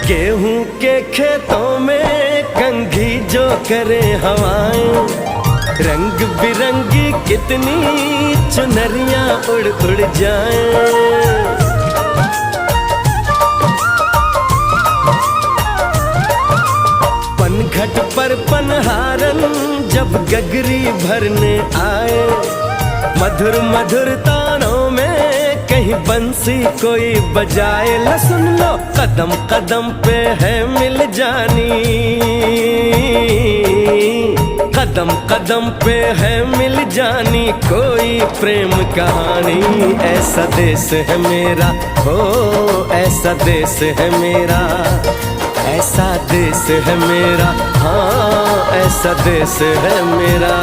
गेहूं के खेतों में कंघी जो करे हवाएं, रंग बिरंगी कितनी चुनरियां उड़ उड़ जाएं। पनघट पर पनहारन जब गगरी भरने आए, मधुर मधुर तानों में कहीं बंसी कोई बजाए। ला सुन लो कदम कदम पे है मिल जानी, कदम कदम पे है मिल जानी कोई प्रेम कहानी। ऐसा देश है मेरा, हो ऐसा देश है मेरा, ऐसा देश है मेरा, हाँ ऐसा देश है मेरा।